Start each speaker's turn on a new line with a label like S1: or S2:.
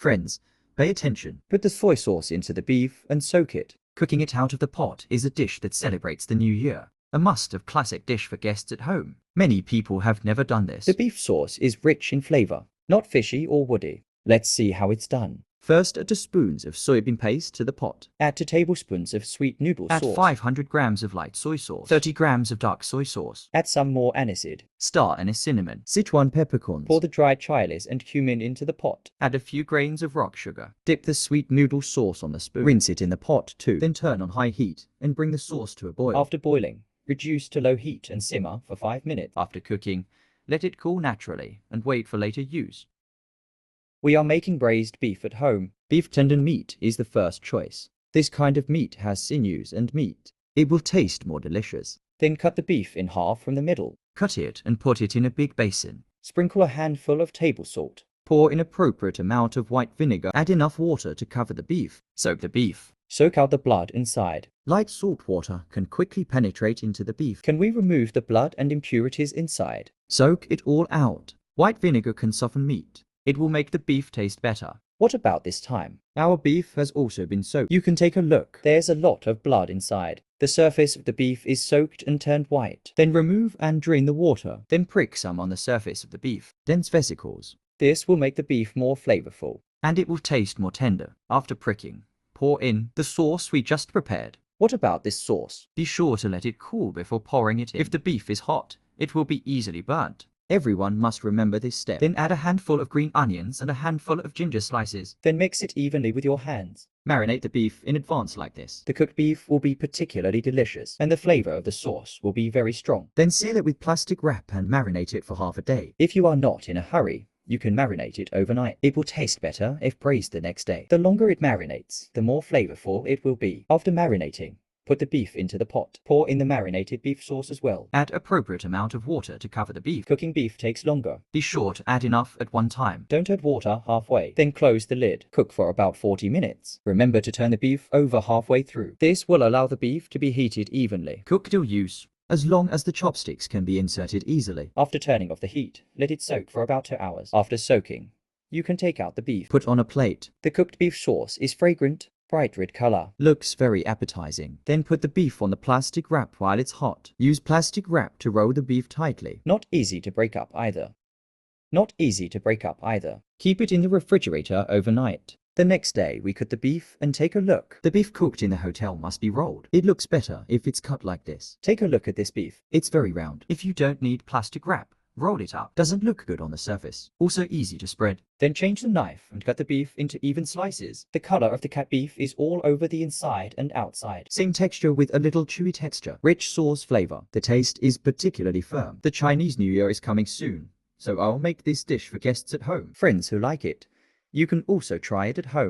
S1: Friends, pay attention. Put the soy sauce into the beef and soak it. Cooking it out of the pot is a dish that celebrates the new year. A must-have classic dish for guests at home. Many people have never done this. The beef sauce is rich in flavor, not fishy or woody. Let's see how it's done. First, add 2 spoons of soybean paste to the pot. Add 2 tablespoons of sweet noodle sauce. Add 500 grams of light soy sauce. 30 grams of dark soy sauce. Add some more aniseed, star anise cinnamon, Sichuan peppercorns. Pour the dried chiles and cumin into the pot. Add a few grains of rock sugar. Dip the sweet noodle sauce on the spoon. Rinse it in the pot too. Then turn on high heat and bring the sauce to a boil. After boiling, reduce to low heat and simmer for 5 minutes. After cooking, let it cool naturally and wait for later use. We are making braised beef at home. Beef tendon meat is the first choice. This kind of meat has sinews and meat. It will taste more delicious. Then cut the beef in half from the middle. Cut it and put it in a big basin. Sprinkle a handful of table salt. Pour in appropriate amount of white vinegar. Add enough water to cover the beef. Soak the beef. Soak out the blood inside. Light salt water can quickly penetrate into the beef. Can we remove the blood and impurities inside? Soak it all out. White vinegar can soften meat. It will make the beef taste better. What about this time? Our beef has also been soaked. You can take a look. There's a lot of blood inside. The surface of the beef is soaked and turned white. Then remove and drain the water. Then prick some on the surface of the beef. Dense vesicles. This will make the beef more flavorful. And it will taste more tender. After pricking, pour in the sauce we just prepared. What about this sauce? Be sure to let it cool before pouring it in. If the beef is hot, it will be easily burnt. Everyone must remember this step. Then add a handful of green onions and a handful of ginger slices. Then mix it evenly with your hands. Marinate the beef in advance like this. The cooked beef will be particularly delicious, and the flavor of the sauce will be very strong. Then seal it with plastic wrap and marinate it for half a day. If you are not in a hurry, you can marinate it overnight. It will taste better if braised the next day. The longer it marinates, the more flavorful it will be. After marinating, put the beef into the pot. Pour in the marinated beef sauce as well. Add appropriate amount of water to cover the beef. Cooking beef takes longer. Be sure to add enough at one time. Don't add water halfway. Then close the lid. Cook for about 40 minutes. Remember to turn the beef over halfway through. This will allow the beef to be heated evenly. Cook till use, as long as the chopsticks can be inserted easily. After turning off the heat, let it soak for about 2 hours. After soaking, you can take out the beef. Put on a plate. The cooked beef sauce is fragrant, bright red color. Looks very appetizing. Then put the beef on the plastic wrap while it's hot. Use plastic wrap to roll the beef tightly. Not easy to break up either. Not easy to break up either. Keep it in the refrigerator overnight. The next day, we cut the beef and take a look. The beef cooked in the hotel must be rolled. It looks better if it's cut like this. Take a look at this beef. It's very round. If you don't need plastic wrap, roll it up. Doesn't look good on the surface. Also easy to spread. Then change the knife and cut the beef into even slices. The color of the cut beef is all over the inside and outside. Same texture with a little chewy texture. Rich sauce flavor. The taste is particularly firm. The Chinese New Year is coming soon, so I'll make this dish for guests at home. Friends who like it. You can also try it at home.